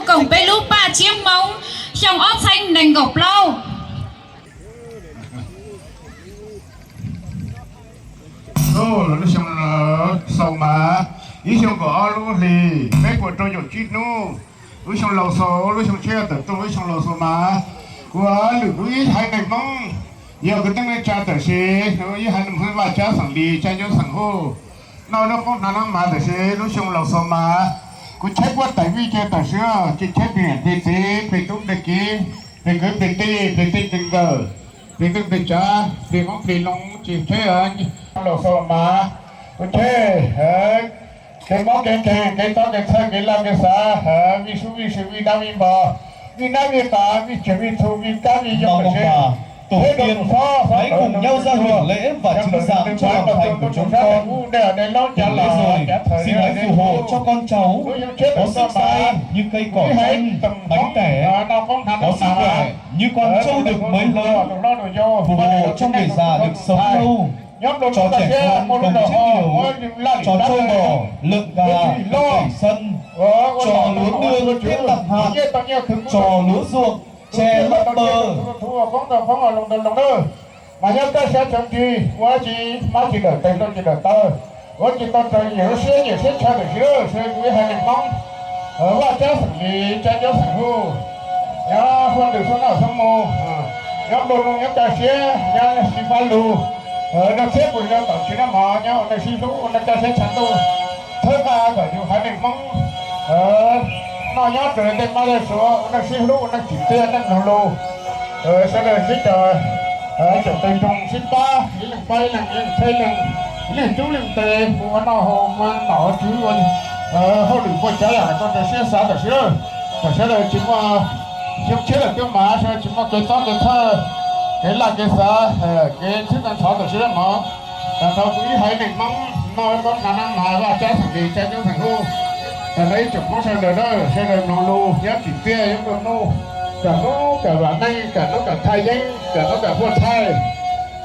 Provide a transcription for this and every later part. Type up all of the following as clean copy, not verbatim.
cổng bê lúc ba chiếc mông trong óc xanh đành gọc lâu ô nó xong là sầu mà ý xong có lúc thì mấy của tôi dùng chít nu lúc xong lầu số lúc xong chơi từ tôi lúc xong lầu số mà của lũ ý hai này mong giờ cái tăng lên cha tử sĩ nó ý hai năm hơn ba cha sản đi cha nhớ sản hô nó không nào nó mà tử sĩ lúc xong lầu số mà cũng chết quá tại vì chơi tử sĩ chỉ chết biển vì tốt được kí vì cứ vì tình cờ vì cứ vì cha vì mong vì lòng chỉ thế anh lầu số mà cũng chết cái món cái to cái thơ cái làm cái sa vì số vì đam vì bò vì nam vì ta vì chuẩn vì thu vì cá vì dòng tổ tiên hãy cùng nhau ra hưởng lễ và chứng giảng cho lòng thành của chúng con. Hưởng lễ rồi, xin hãy phù hộ cho con cháu có sức sai như cây cỏ xanh, bánh tẻ, có sức khỏe như con trâu được mới lớn, phù hộ cho người già được sống lâu, cho trẻ con đồng chiếc điều, cho trâu bò, lợn gà được đẩy sân, cho lúa nương kết tập hạt, cho lúa ruộng che lấp bờ. Mà nhớ ta sẽ chọn gì, quá gì, má chỉ đợi tên tôi chỉ đợi tơ, quá chỉ tôi trời nhiều xe chơi được chưa, xe quý hai nghìn mong, ở qua cháu sản gì, cháu sản hưu, nhớ khuôn được xuống nào xong mô, nhớ đồ nhớ ta xe, nhớ xí phá lù, nó xếp của nó tổng chí nó mở, nhớ nó xí lũ, nó ta sẽ chẳng tu, thơ ca cả nhiều hai nghìn mong, nó nhớ trời tên má lên xuống, nó xí lũ, nó chỉ tiền, nó nổ lù, sau đó xí trời. Chỗ tình trong xin ta, ý lần bay lần xây lần, liên chú lần tề, của nó hồ mà nó chứ còn, hô đừng quay trái lại, con sẽ xá được xưa, sẽ là chúng mà, chúng chế là cái má, sẽ chúng mà cái to cái thơ, cái là cái xá, cái thức ăn thọ được xưa mà, là thọ quý hay mình mong, nói có khả năng mà là trái thằng gì, trái những thằng hô, lấy chụp nó sẽ đời đó, sẽ đời nó lù, giá trị kia, giống đồ nô. Cả nó cả bạn này cả nó cả thai danh cả nó cả vua thai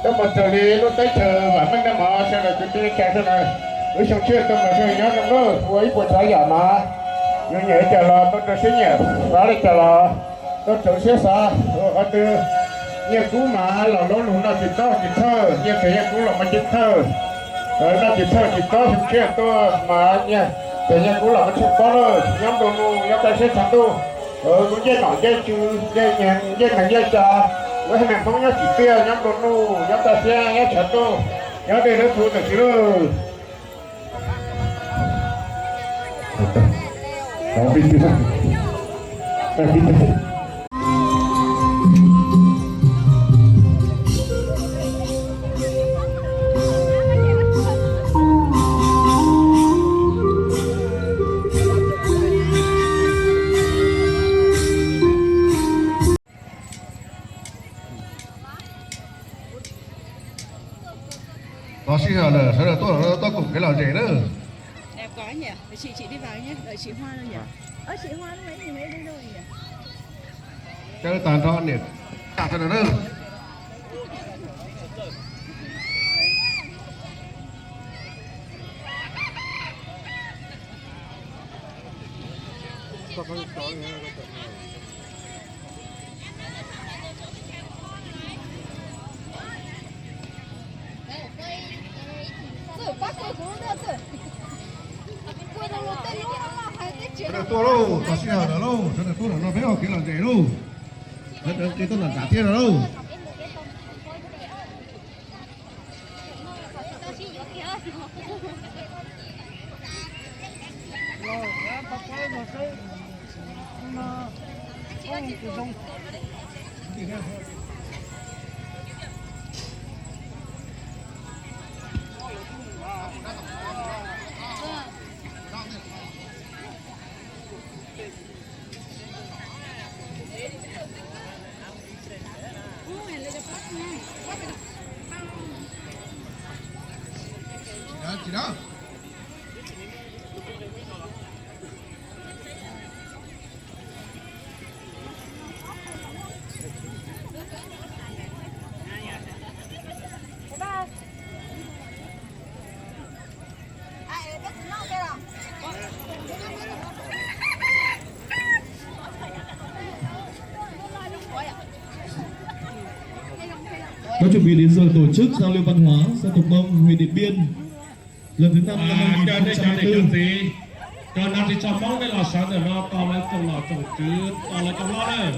tôi mà trở đi lúc tới chờ và mình đã mở sẽ là cái chạy thế này với trong chưa tôi mà chơi nhớ trong đó với vua thai giả mà như nhẹ chờ là tôi sẽ nhẹ đó là chờ là tôi trở xếp xa ở từ như cú mà là nó luôn là chỉ to chỉ thơ như thế cú là mà chỉ thơ nó chỉ thơ chỉ to trong chưa tôi mà nha thế như cú là nó chỉ có rồi nhóm đồ nhóm ta sẽ thắng tôi cũng dây nọ dây chư dây nhàng dây này dây trà với hai không nhớ chỉ tia nhóm đồ nô nhóm ta xe nhớ chặt tô nhớ đây nó thua được chứ đó bị chứ Đó là tôi cùng cái lò rể đó. Đẹp quá nhỉ, để chị đi vào nhé, đợi chị Hoa đâu nhỉ? Chị Hoa mấy đi đâu nhỉ? Chơi toàn cho nè, cả cho nó đó. Tôi đâu, tôi xin hỏi đâu, tôi nó bé học cái là gì đâu, cái tôi là giả thiết đâu. Chị đó. Có chuẩn bị đến giờ tổ chức giao lưu văn hóa dân tộc Mông huyện Điện Biên lần thứ 5 năm 2024. Cho nên thì cho mong cái lò sáng để nó to lên từng lò trồng chứ to lên trong lò đấy.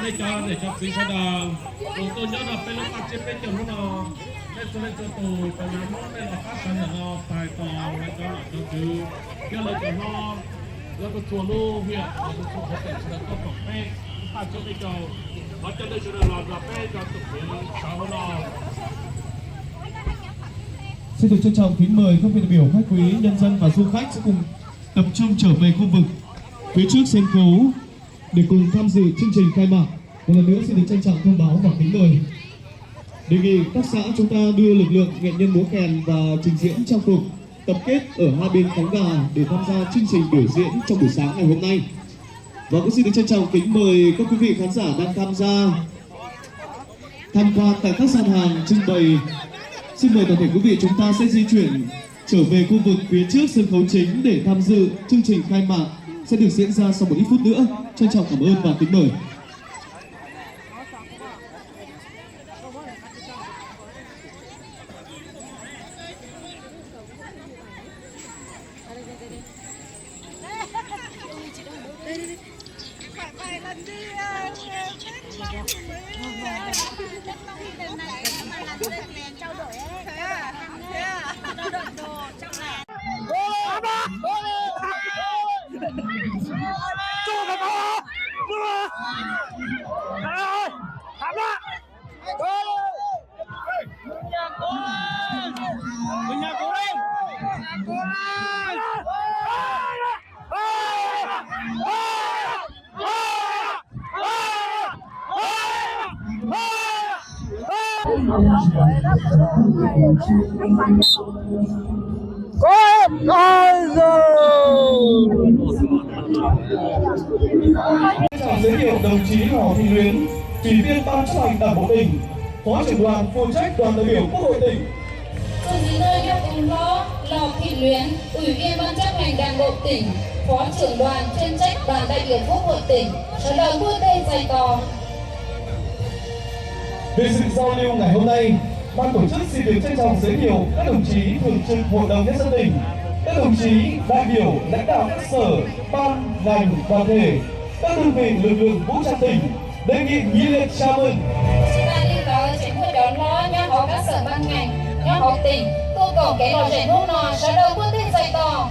Đây cho để cho phí sau đó. Tôi nhớ là bên lúc ăn trên bên chồng nó lên cho tôi phải làm món đây là phát sản để nó phải to lên cho lò trồng chứ. Cái lời cho nó tôi chùa lô huyện tôi chùa có thể sẽ có tổng phê phát cho cái chầu nó cho đây cho là là phê cho tổng phê sau đó. Xin được trân trọng kính mời các vị đại biểu khách quý, nhân dân và du khách sẽ cùng tập trung trở về khu vực phía trước sân khấu để cùng tham dự chương trình khai mạc. Một lần nữa xin được trân trọng thông báo và kính mời đề nghị các xã chúng ta đưa lực lượng nghệ nhân múa kèn và trình diễn trang phục tập kết ở hai bên cánh gà để tham gia chương trình biểu diễn trong buổi sáng ngày hôm nay. Và cũng xin được trân trọng kính mời các quý vị khán giả đang tham quan tại các gian hàng trưng bày. Xin mời toàn thể quý vị chúng ta sẽ di chuyển trở về khu vực phía trước sân khấu chính để tham dự chương trình khai mạc sẽ được diễn ra sau một ít phút nữa. Trân trọng cảm ơn và kính mời. Giới thiệu đồng chí Lò Thị Luyến, Ủy viên Ban chấp hành Đảng bộ tỉnh, Phó trưởng đoàn phụ trách đoàn đại biểu Quốc hội tỉnh. Chủ tịch nơi Đắc Ung Lò Thị Luyến, Ủy viên Ban chấp hành Đảng bộ tỉnh, Phó trưởng đoàn chuyên trách đoàn đại biểu Quốc hội tỉnh, trả lời vui tươi bày tỏ. Về sự giao lưu ngày hôm nay, ban tổ chức xin được trân trọng giới thiệu các đồng chí thường trực Hội đồng Nhân dân tỉnh, các đồng chí đại biểu lãnh đạo các sở, ban, ngành, đoàn thể, các đơn vị lực lượng vũ trang tỉnh đề nghị nhiệt liệt chào mừng. Xin ban đi cáo chính hội đón lo nhóm họ các sở ban ngành, nhóm họ tỉnh, tu cầu cái lò rèn hôm nọ trả lời vui tươi bày tỏ.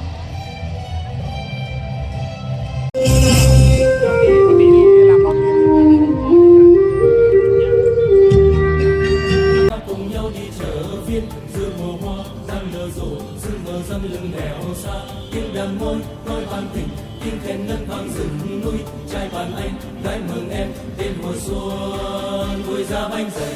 Cùng nhau đi chợ phiên giữa mùa hoa đang nở rộ sương mờ dăm lưng đèo xa tiếng đàn môi nói ban tình tiếng khen ngân vang rừng núi trai bàn anh gái mừng em đến mùa xuân vui ra bánh dày.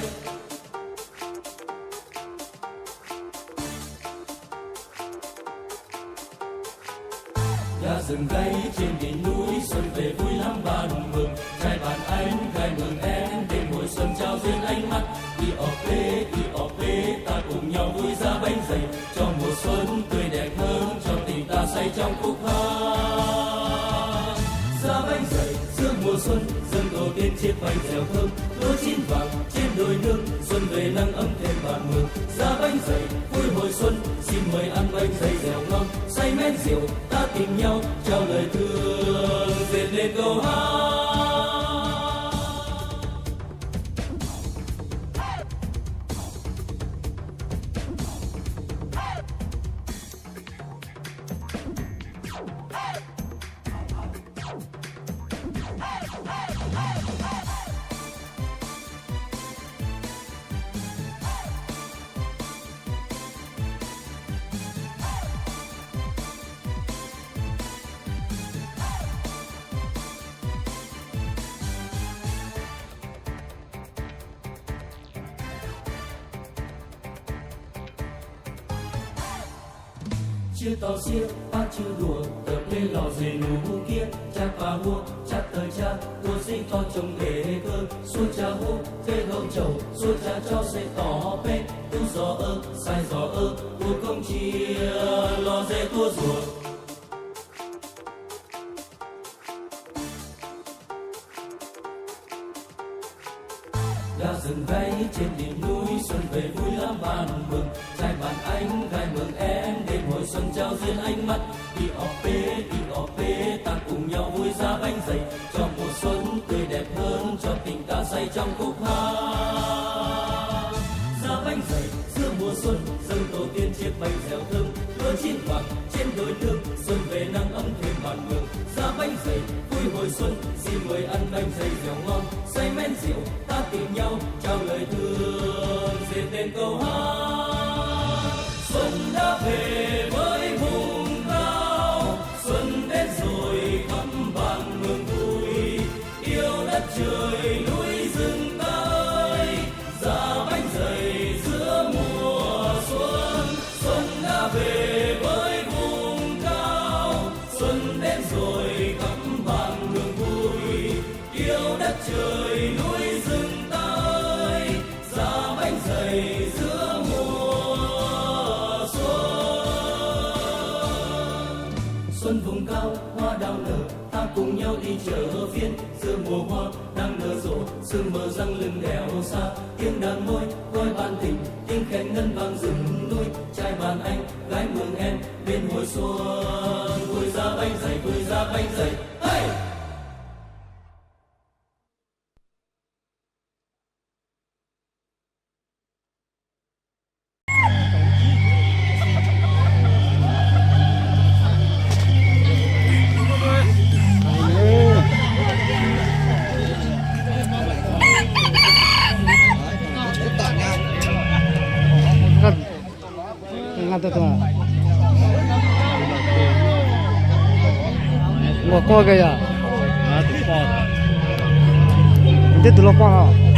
Lá rừng cây trên đỉnh núi xuân về vui lắm bàn mừng trai bàn anh gái mừng em đến mùa xuân trao duyên ánh mắt đi ọp lê ta cùng nhau vui ra bánh dày cho mùa xuân tươi đẹp hơn cho tình ta say trong khúc hát ra bánh dày giữa mùa xuân dân tổ tiên chiếc bánh dẻo thơm lúa chín vàng trên đồi nương xuân về nắng ấm thêm bàn mừng ra bánh dày vui hồi xuân xin mời ăn bánh dày dẻo ngon say men rượu ta tìm nhau trao lời thương dệt lên câu hát. Chưa tàu xiết bác chưa đùa tập lên lò dề nụ kia cha bà hua cha thời cha tua sinh to trồng nghề cơ xuôi cha hua thế hậu chầu xuôi cha cho sẽ tỏ bên tu gió sai gió tua công chia lò dề tua rùa. gà rừng gáy trên đỉnh núi xuân về vui lắm bàn mừng trai bàn anh gái mừng em đêm hồi xuân trao duyên ánh mắt đi ọp bê ta cùng nhau vui ra bánh dày cho mùa xuân tươi đẹp hơn cho tình ta say trong khúc hát ra bánh dày giữa mùa xuân dâng tổ tiên chiếc bánh dẻo thơm lúa chín vàng trên đồi nương xuân về nắng ấm thêm bàn mường ra bánh dày vui hồi xuân xin mời ăn bánh dày dẻo ngon say men rượu ta tìm nhau trao lời thương dệt tên câu hát xuân đã về với vùng cao xuân đến rồi khắp bản mường vui yêu đất trời núi rừng ta ơi ra bánh dày giữa mùa xuân xuân đã về với vùng cao xuân đến rồi khắp bản mường vui yêu đất trời núi rừng ta ơi ra bánh dày giữa mùa xuân vùng cao hoa đào nở ta cùng nhau đi chợ phiên giữa mùa hoa đang nở rộ sương mờ răng lưng đèo xa tiếng đàn môi gói ban tình tiếng khen ngân vang rừng núi trai bàn anh gái mừng em bên hồi xuân vui ra bánh dày hey! ngata tua ngoko gaya nanti dulu apa